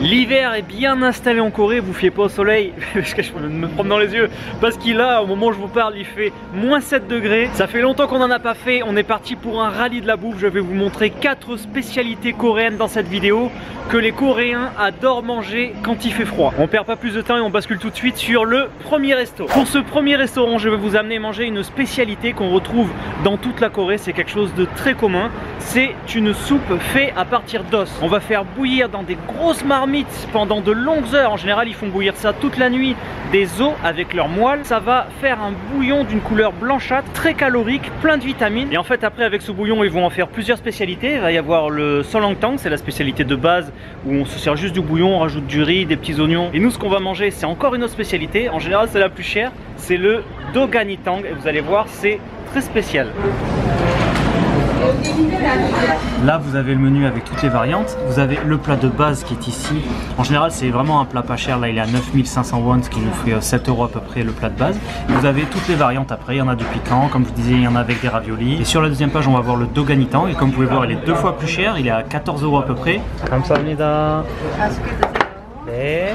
L'hiver est bien installé en Corée, vous fiez pas au soleil, je me prends dans les yeux, parce qu'il a, au moment où je vous parle, il fait moins 7 degrés. Ça fait longtemps qu'on n'en a pas fait, on est parti pour un rallye de la bouffe. Je vais vous montrer 4 spécialités coréennes dans cette vidéo que les Coréens adorent manger quand il fait froid. On perd pas plus de temps et on bascule tout de suite sur le premier resto. Pour ce premier restaurant, je vais vous amener manger une spécialité qu'on retrouve dans toute la Corée, c'est quelque chose de très commun. C'est une soupe faite à partir d'os. On va faire bouillir dans des grosses marmites pendant de longues heures. En général, ils font bouillir ça toute la nuit, des os avec leur moelle. Ça va faire un bouillon d'une couleur blanchâtre, très calorique, plein de vitamines. Et en fait, après, avec ce bouillon, ils vont en faire plusieurs spécialités. Il va y avoir le solangtang, c'est la spécialité de base où on se sert juste du bouillon, on rajoute du riz, des petits oignons. Et nous, ce qu'on va manger, c'est encore une autre spécialité. En général, c'est la plus chère. C'est le doganitang. Et vous allez voir, c'est très spécial. Là vous avez le menu avec toutes les variantes, vous avez le plat de base qui est ici. En général c'est vraiment un plat pas cher, là il est à 9500 won, ce qui nous fait 7 € à peu près le plat de base. Vous avez toutes les variantes après, il y en a du piquant, comme je vous disais il y en a avec des raviolis. Et sur la deuxième page on va voir le doganitang, et comme vous pouvez voir il est 2 fois plus cher, il est à 14 € à peu près. 감사합니다. Et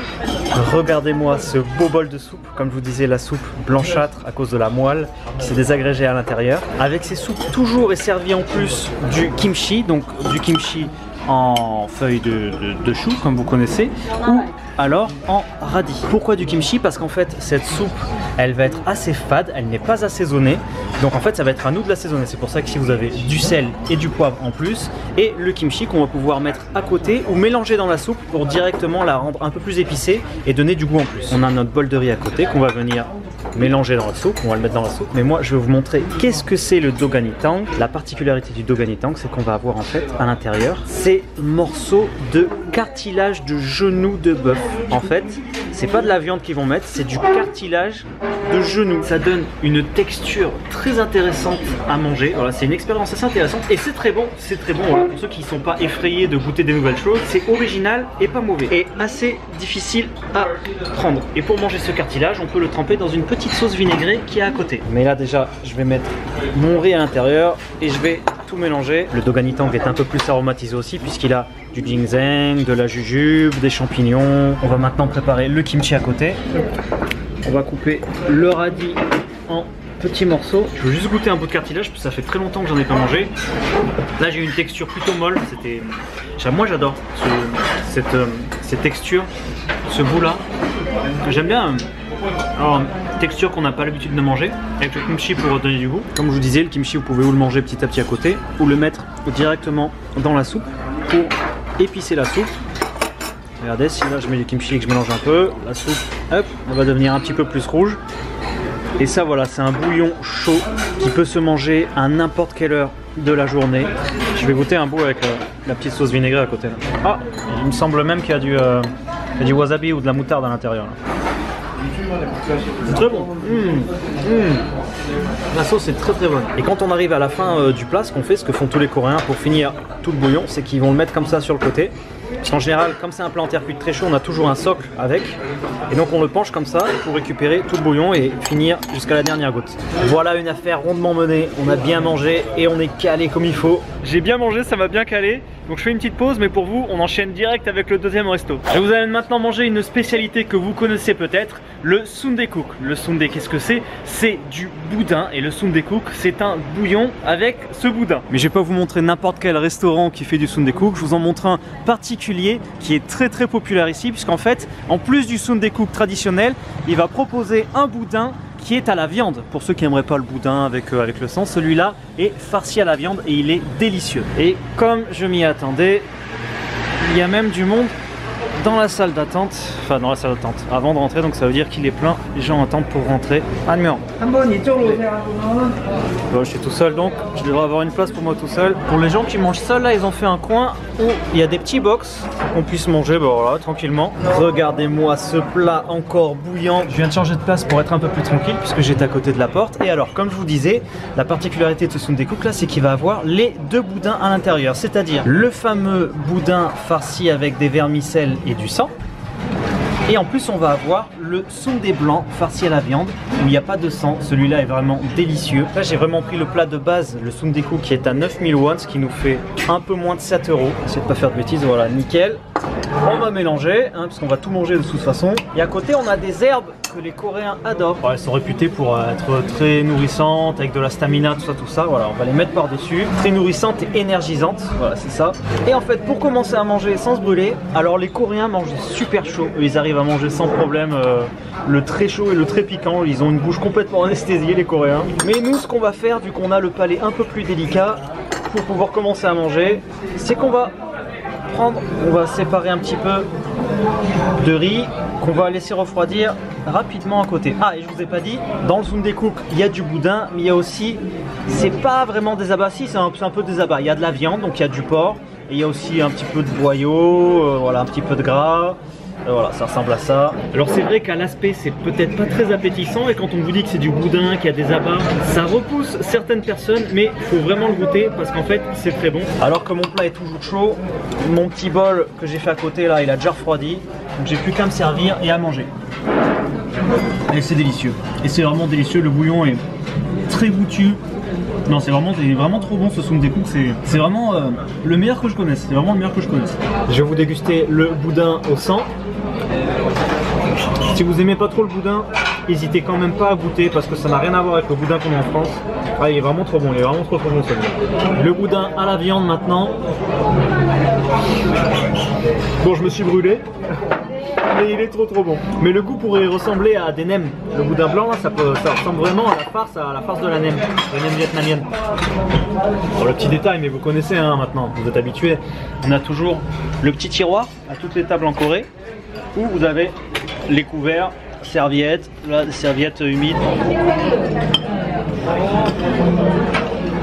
regardez-moi ce beau bol de soupe, comme je vous disais la soupe blanchâtre à cause de la moelle qui s'est désagrégée à l'intérieur. Avec ces soupes toujours est servi en plus du kimchi, donc du kimchi en feuilles de chou comme vous connaissez, ou alors en radis. Pourquoi du kimchi? Parce qu'en fait cette soupe elle va être assez fade, elle n'est pas assaisonnée, donc en fait ça va être à nous de l'assaisonner. C'est pour ça que si vous avez du sel et du poivre en plus, et le kimchi qu'on va pouvoir mettre à côté ou mélanger dans la soupe pour directement la rendre un peu plus épicée et donner du goût en plus. On a notre bol de riz à côté qu'on va venir mélanger dans la soupe, on va le mettre dans la soupe. Mais moi je vais vous montrer qu'est-ce que c'est le doganitang. La particularité du doganitang, c'est qu'on va avoir en fait à l'intérieur ces morceaux de cartilage de genou de bœuf. En fait c'est pas de la viande qu'ils vont mettre, c'est du cartilage de genou. Ça donne une texture très intéressante à manger. Voilà, c'est une expérience assez intéressante et c'est très bon. C'est très bon, voilà. Pour ceux qui ne sont pas effrayés de goûter des nouvelles choses, c'est original et pas mauvais et assez difficile à prendre. Et pour manger ce cartilage, on peut le tremper dans une petite sauce vinaigrée qui est à côté. Mais là déjà, je vais mettre mon riz à l'intérieur et je vais tout mélanger. Le doganitang est un peu plus aromatisé aussi puisqu'il a du ginseng, de la jujube, des champignons. On va maintenant préparer le kimchi à côté. On va couper le radis en petits morceaux. Je veux juste goûter un bout de cartilage parce que ça fait très longtemps que j'en ai pas mangé. Là j'ai une texture plutôt molle. Moi j'adore cette texture, ce goût là. J'aime bien. Alors, texture qu'on n'a pas l'habitude de manger avec le kimchi pour donner du goût. Comme je vous disais, le kimchi vous pouvez ou le manger petit à petit à côté ou le mettre directement dans la soupe pour épicer la soupe. Regardez, si là je mets du kimchi et que je mélange un peu, la soupe, hop, elle va devenir un petit peu plus rouge. Et ça voilà, c'est un bouillon chaud qui peut se manger à n'importe quelle heure de la journée. Je vais goûter un bout avec la petite sauce vinaigrée à côté. Là. Ah, il me semble même qu'il y a du wasabi ou de la moutarde à l'intérieur. C'est très bon. La sauce est très bonne. Et quand on arrive à la fin du plat, ce qu'on fait, ce que font tous les Coréens pour finir tout le bouillon, c'est qu'ils vont le mettre comme ça sur le côté. Parce qu'en général, comme c'est un plat en terre cuite très chaud, on a toujours un socle avec. Et donc on le penche comme ça pour récupérer tout le bouillon et finir jusqu'à la dernière goutte. Voilà une affaire rondement menée. On a bien mangé et on est calé comme il faut. J'ai bien mangé, ça m'a bien calé. Donc je fais une petite pause, mais pour vous, on enchaîne direct avec le deuxième resto. Je vous amène maintenant manger une spécialité que vous connaissez peut-être, le sundae-guk. Le sundae, qu'est-ce que c'est? C'est du boudin et le sundae-guk, c'est un bouillon avec ce boudin. Mais je vais pas vous montrer n'importe quel restaurant qui fait du sundae-guk, je vous en montre un particulier qui est très populaire ici, puisqu'en fait, en plus du sundae-guk traditionnel, il va proposer un boudin qui est à la viande. Pour ceux qui n'aimeraient pas le boudin avec le sang, celui-là est farci à la viande et il est délicieux. Et comme je m'y attendais, il y a même du monde dans la salle d'attente, enfin dans la salle d'attente avant de rentrer, donc ça veut dire qu'il est plein, les gens attendent pour rentrer. Admire. Bon, je suis tout seul donc je devrais avoir une place pour moi tout seul. Pour les gens qui mangent seuls, là ils ont fait un coin où il y a des petits box pour qu'on puisse manger, bah voilà, tranquillement. Regardez-moi ce plat encore bouillant. Je viens de changer de place pour être un peu plus tranquille puisque j'étais à côté de la porte. Et alors comme je vous disais, la particularité de ce sundae-guk là, c'est qu'il va avoir les deux boudins à l'intérieur, c'est-à-dire le fameux boudin farci avec des vermicelles et du sang. Et en plus on va avoir le sundae blanc farci à la viande où il n'y a pas de sang. Celui-là est vraiment délicieux. Là j'ai vraiment pris le plat de base, le sundae-guk qui est à 9000 won, ce qui nous fait un peu moins de 7 €. Essayez de pas faire de bêtises, voilà, nickel. On va mélanger, hein, parce qu'on va tout manger de toute façon. Et à côté, on a des herbes que les Coréens adorent. Elles sont réputées pour être très nourrissantes, avec de la stamina, tout ça. Voilà, on va les mettre par-dessus. Très nourrissantes et énergisantes. Voilà, c'est ça. Et en fait, pour commencer à manger sans se brûler, alors les Coréens mangent super chaud. Eux, ils arrivent à manger sans problème le très chaud et le très piquant. Ils ont une bouche complètement anesthésiée, les Coréens. Mais nous, ce qu'on va faire, vu qu'on a le palais un peu plus délicat, pour pouvoir commencer à manger, c'est qu'on va on va séparer un petit peu de riz qu'on va laisser refroidir rapidement à côté. Ah, et je vous ai pas dit, dans le sundae-cook, il y a du boudin, mais il y a aussi, c'est pas vraiment des abats, si c'est un peu des abats. Il y a de la viande, donc il y a du porc, et il y a aussi un petit peu de boyau, voilà, un petit peu de gras. Voilà, ça ressemble à ça. Alors c'est vrai qu'à l'aspect c'est peut-être pas très appétissant, et quand on vous dit que c'est du boudin, qu'il y a des abats, ça repousse certaines personnes, mais il faut vraiment le goûter parce qu'en fait c'est très bon. Alors que mon plat est toujours chaud, mon petit bol que j'ai fait à côté là, il a déjà refroidi, donc j'ai plus qu'à me servir et à manger. Et c'est délicieux, et c'est vraiment délicieux, le bouillon est très goûtu. Non, c'est vraiment trop bon ce sundae-cook, c'est vraiment le meilleur que je connaisse, c'est vraiment le meilleur que je connaisse. Je vais vous déguster le boudin au sang. Si vous aimez pas trop le boudin, n'hésitez quand même pas à goûter parce que ça n'a rien à voir avec le boudin qu'on a en France. Ah, il est vraiment trop bon, il est vraiment trop bon celui-là. Le boudin à la viande maintenant. Bon, je me suis brûlé. Mais il est trop bon. Mais le goût pourrait ressembler à des nems. Le boudin blanc là, ça ressemble vraiment à la farce de la nem vietnamienne. Bon, le petit détail, mais vous connaissez hein, maintenant, vous êtes habitués. On a toujours le petit tiroir à toutes les tables en Corée où vous avez les couverts, serviettes, là des serviettes humides.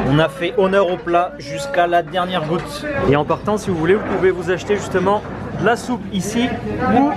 On a fait honneur au plat jusqu'à la dernière goutte. Et en partant, si vous voulez, vous pouvez vous acheter justement la soupe ici ou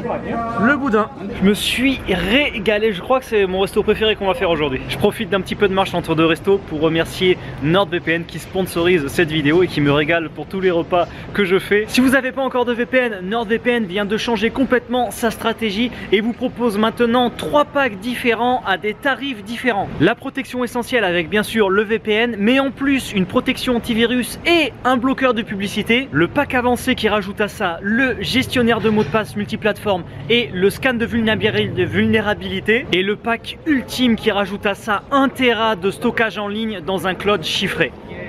le boudin. Je me suis régalé, je crois que c'est mon resto préféré qu'on va faire aujourd'hui. Je profite d'un petit peu de marche entre deux restos pour remercier NordVPN qui sponsorise cette vidéo et qui me régale pour tous les repas que je fais. Si vous n'avez pas encore de VPN, NordVPN vient de changer complètement sa stratégie et vous propose maintenant 3 packs différents à des tarifs différents. La protection essentielle avec bien sûr le VPN, mais en plus une protection antivirus et un bloqueur de publicité. Le pack avancé qui rajoute à ça le gestionnaire de mots de passe multiplateforme et le scan de vulnérabilité, et le pack ultime qui rajoute à ça 1 Tera de stockage en ligne dans un cloud chiffré. Yeah.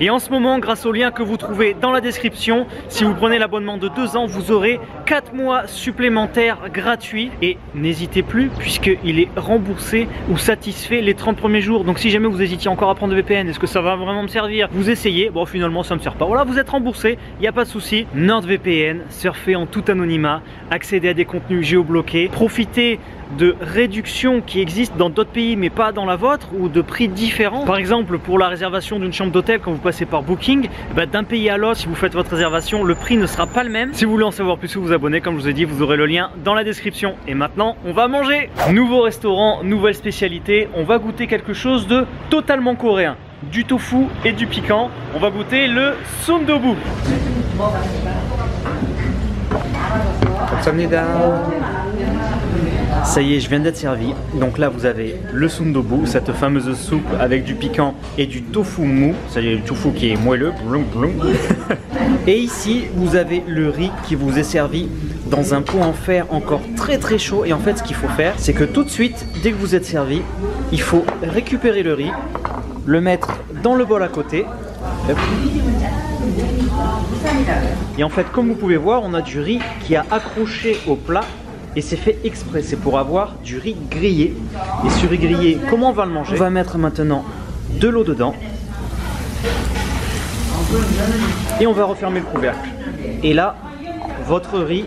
Et en ce moment, grâce au lien que vous trouvez dans la description, si vous prenez l'abonnement de 2 ans, vous aurez 4 mois supplémentaires gratuits. Et n'hésitez plus, puisqu'il est remboursé ou satisfait les 30 premiers jours. Donc si jamais vous hésitiez encore à prendre de VPN, est-ce que ça va vraiment me servir? Vous essayez, bon finalement ça ne me sert pas. Voilà, vous êtes remboursé, il n'y a pas de souci. NordVPN, surfez en tout anonymat, accédez à des contenus géobloqués, profitez de réductions qui existent dans d'autres pays mais pas dans la vôtre, ou de prix différents. Par exemple, pour la réservation d'une chambre d'hôtel quand vous passez par Booking, d'un pays à l'autre, si vous faites votre réservation, le prix ne sera pas le même. Si vous voulez en savoir plus, vous abonnez, comme je vous ai dit, vous aurez le lien dans la description. Et maintenant, on va manger. Nouveau restaurant, nouvelle spécialité, on va goûter quelque chose de totalement coréen. Du tofu et du piquant. On va goûter le sundobu. Ça y est, je viens d'être servi. Donc là, vous avez le sundobu, cette fameuse soupe avec du piquant et du tofu mou. Ça y est, le tofu qui est moelleux. Et ici, vous avez le riz qui vous est servi dans un pot en fer encore très chaud. Et en fait, ce qu'il faut faire, c'est que tout de suite, dès que vous êtes servi, il faut récupérer le riz, le mettre dans le bol à côté. Et en fait, comme vous pouvez voir, on a du riz qui a accroché au plat. Et c'est fait exprès, c'est pour avoir du riz grillé. Et ce riz grillé, comment on va le manger? On va mettre maintenant de l'eau dedans. Et on va refermer le couvercle. Et là, votre riz,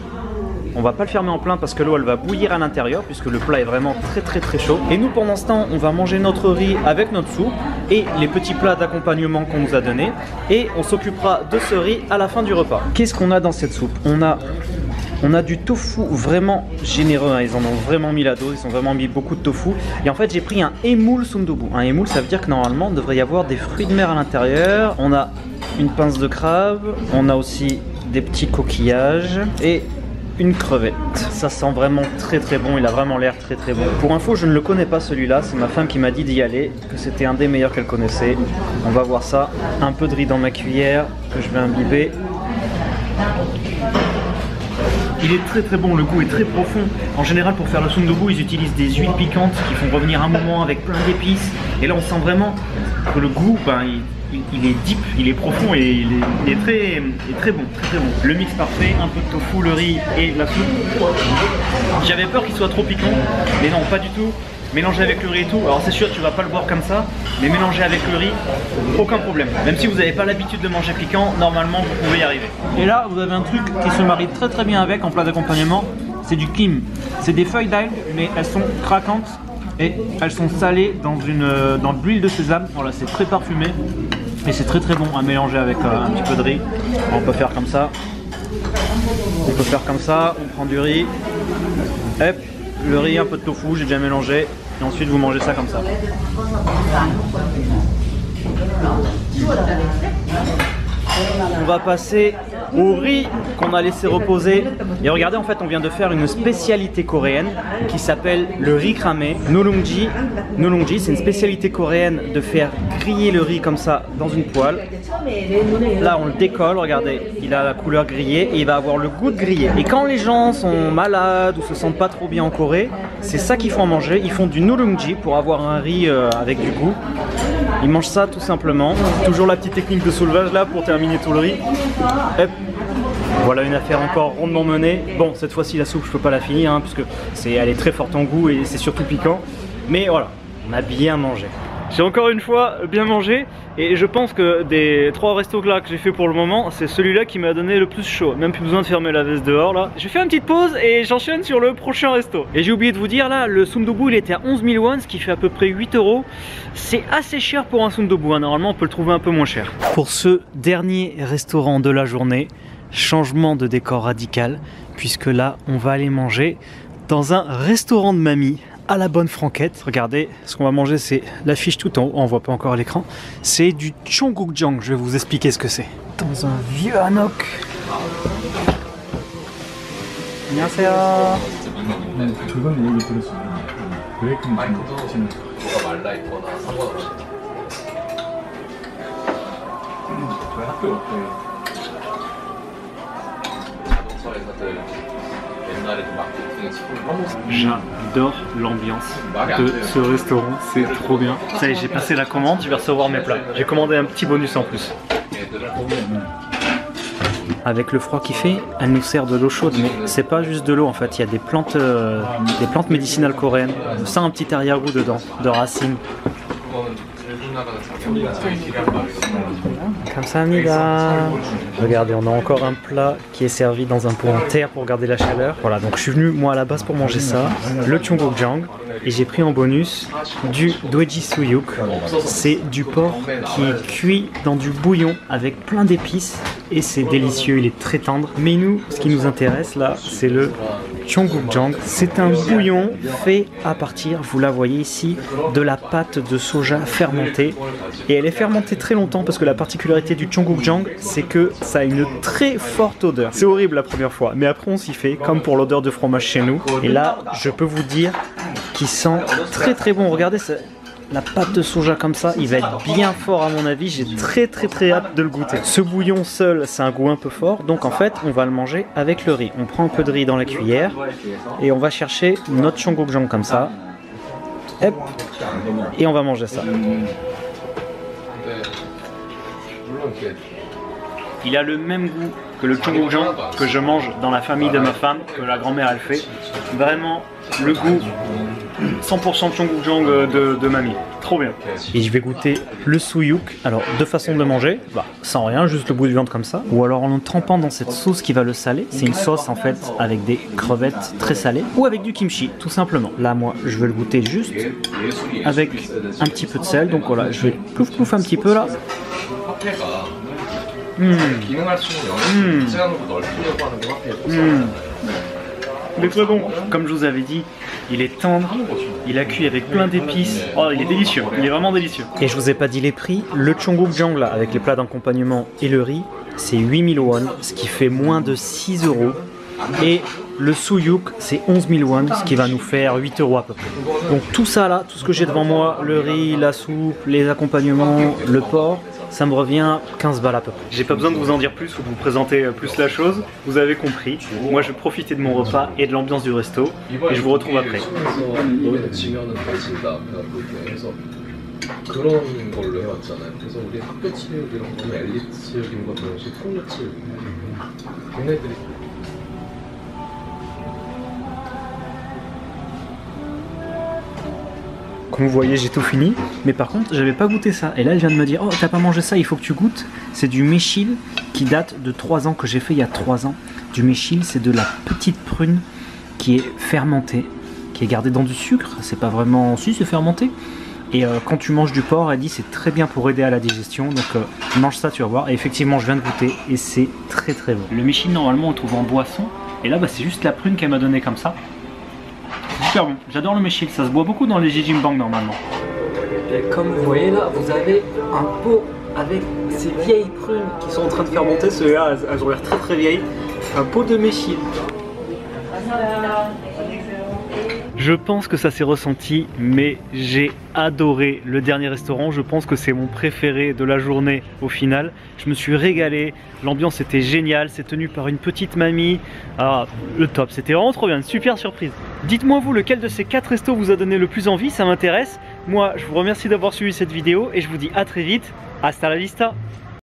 on va pas le fermer en plein parce que l'eau elle va bouillir à l'intérieur, puisque le plat est vraiment très chaud. Et nous, pendant ce temps, on va manger notre riz avec notre soupe et les petits plats d'accompagnement qu'on nous a donnés. Et on s'occupera de ce riz à la fin du repas. Qu'est-ce qu'on a dans cette soupe? On a du tofu vraiment généreux, hein. Ils en ont vraiment mis la dose, ils ont vraiment mis beaucoup de tofu. Et en fait, j'ai pris un émoule sundobu. Un émoule, ça veut dire que normalement, il devrait y avoir des fruits de mer à l'intérieur. On a une pince de crabe, on a aussi des petits coquillages et une crevette. Ça sent vraiment très bon, il a vraiment l'air très bon. Pour info, je ne le connais pas celui-là, c'est ma femme qui m'a dit d'y aller, que c'était un des meilleurs qu'elle connaissait. On va voir ça. Un peu de riz dans ma cuillère que je vais imbiber. Il est très très bon, le goût est très profond. En général, pour faire le sundubu, ils utilisent des huiles piquantes qui font revenir un moment avec plein d'épices. Et là, on sent vraiment que le goût, ben, il est deep, il est profond et il est très bon, très bon. Le mix parfait, un peu de tofu, le riz et la soupe. J'avais peur qu'il soit trop piquant, mais non, pas du tout. Mélanger avec le riz et tout, alors c'est sûr tu vas pas le boire comme ça, mais mélanger avec le riz, aucun problème. Même si vous n'avez pas l'habitude de manger piquant, normalement vous pouvez y arriver. Et là vous avez un truc qui se marie très très bien avec en plat d'accompagnement, c'est du kim. C'est des feuilles d'algues, mais elles sont craquantes et elles sont salées dans l'huile de sésame. Voilà, c'est très parfumé et c'est très très bon à mélanger avec un petit peu de riz. On peut faire comme ça. On peut faire comme ça, on prend du riz. Hop. Le riz, un peu de tofu, j'ai déjà mélangé. Et ensuite vous mangez ça comme ça. On va passer au riz qu'on a laissé reposer. Et regardez, en fait on vient de faire une spécialité coréenne qui s'appelle le riz cramé. Nulungji. Nulungji, c'est une spécialité coréenne de faire griller le riz comme ça dans une poêle. Là on le décolle, regardez, il a la couleur grillée et il va avoir le goût de grillé. Et quand les gens sont malades ou se sentent pas trop bien en Corée, c'est ça qu'ils font manger. Ils font du nulungji pour avoir un riz avec du goût. Ils mangent ça tout simplement. Toujours la petite technique de soulevage là pour terminer tout le riz. Hop. Voilà une affaire encore rondement menée. Bon, cette fois-ci la soupe je peux pas la finir hein, parce que elle est très forte en goût et c'est surtout piquant. Mais voilà, on a bien mangé. J'ai encore une fois bien mangé et je pense que des 3 restos là que j'ai fait pour le moment, c'est celui-là qui m'a donné le plus chaud. Même plus besoin de fermer la veste dehors là. Je fais une petite pause et j'enchaîne sur le prochain resto. Et j'ai oublié de vous dire là, le sundubu il était à 11 000 won, ce qui fait à peu près 8 €. C'est assez cher pour un sundubu, hein. Normalement on peut le trouver un peu moins cher. Pour ce dernier restaurant de la journée, changement de décor radical, puisque là on va aller manger dans un restaurant de mamie à la bonne franquette. Regardez, ce qu'on va manger, c'est l'affiche tout en haut, on voit pas encore à l'écran. C'est du cheonggukjang, je vais vous expliquer ce que c'est. Dans un vieux hanok. 안녕하세요. J'adore l'ambiance de ce restaurant, c'est trop bien. Ça y est, j'ai passé la commande, je vais recevoir mes plats. J'ai commandé un petit bonus en plus. Avec le froid qu'il fait, elle nous sert de l'eau chaude, mais c'est pas juste de l'eau en fait, il y a des plantes médicinales coréennes. On sent un petit arrière-goût dedans, de racines. Kamsahamnida. Regardez, on a encore un plat qui est servi dans un pot en terre pour garder la chaleur. Voilà, donc je suis venu moi à la base pour manger ça, le cheonggukjang, et j'ai pris en bonus du doeji suyuk. C'est du porc qui est cuit dans du bouillon avec plein d'épices et c'est délicieux, il est très tendre. Mais nous, ce qui nous intéresse là, c'est le cheonggukjang. C'est un bouillon fait à partir, vous la voyez ici, de la pâte de soja fermentée. Et elle est fermentée très longtemps parce que la particularité du cheonggukjang, c'est que ça a une très forte odeur. C'est horrible la première fois, mais après on s'y fait, comme pour l'odeur de fromage chez nous. Et là, je peux vous dire qu'il sent très très bon. Regardez, la pâte de soja comme ça, il va être bien fort à mon avis. J'ai très hâte de le goûter. Ce bouillon seul, c'est un goût un peu fort, donc en fait, on va le manger avec le riz. On prend un peu de riz dans la cuillère et on va chercher notre cheonggukjang comme ça. Hop, et on va manger ça. Il a le même goût que le cheonggukjang que je mange dans la famille de ma femme, que la grand-mère elle fait. Vraiment le goût 100% cheonggukjang de mamie. Trop bien. Et je vais goûter le suyuk. Alors deux façons de le manger, sans rien, juste le bout de viande comme ça. Ou alors en le trempant dans cette sauce qui va le saler. C'est une sauce en fait avec des crevettes très salées. Ou avec du kimchi, tout simplement. Là moi je vais le goûter juste avec un petit peu de sel. Donc voilà, je vais plouf plouf un petit peu là. Il est très bon. Comme je vous avais dit, il est tendre, il a cuit avec plein d'épices. Oh, il est délicieux, il est vraiment délicieux. Et je vous ai pas dit les prix. Le cheonggukjang là, avec les plats d'accompagnement et le riz, c'est 8 000 won, ce qui fait moins de 6 €. Et le suyuk, c'est 11 000 won, ce qui va nous faire 8 € à peu près. Donc tout ça là, tout ce que j'ai devant moi, le riz, la soupe, les accompagnements, le porc, ça me revient 15 balles à peu près. J'ai pas besoin de vous en dire plus ou de vous présenter plus la chose, vous avez compris. Moi je profitais de mon repas et de l'ambiance du resto et je vous retrouve après. 그런 걸로 해왔잖아요. 그래서 우리 학교 체육이랑 너무 엘리트 체육인 것도 없이 통로 체육. 걔네들이 Comme vous voyez, j'ai tout fini, mais par contre, j'avais pas goûté ça. Et là, elle vient de me dire, oh, t'as pas mangé ça, il faut que tu goûtes. C'est du méchil qui date de 3 ans, que j'ai fait il y a 3 ans. Du méchil, c'est de la petite prune qui est fermentée, qui est gardée dans du sucre. C'est pas vraiment... Si, c'est fermenté. Et quand tu manges du porc, elle dit c'est très bien pour aider à la digestion, donc mange ça, tu vas voir. Et effectivement, je viens de goûter et c'est très très bon. Le méchil, normalement, on le trouve en boisson. Et là, bah, c'est juste la prune qu'elle m'a donnée comme ça. C'est super bon, j'adore le méchil, ça se boit beaucoup dans les Jijimbang normalement. Et comme vous voyez là, vous avez un pot avec ces vieilles prunes qui sont en train de fermenter. Celles-là, elles ont l'air très très vieilles. Un pot de méchil. Je pense que ça s'est ressenti, mais j'ai adoré le dernier restaurant. Je pense que c'est mon préféré de la journée au final. Je me suis régalé, l'ambiance était géniale, c'est tenu par une petite mamie. Ah, le top, c'était vraiment trop bien, une super surprise. Dites-moi vous, lequel de ces 4 restos vous a donné le plus envie, ça m'intéresse. Moi, je vous remercie d'avoir suivi cette vidéo et je vous dis à très vite. Hasta la vista!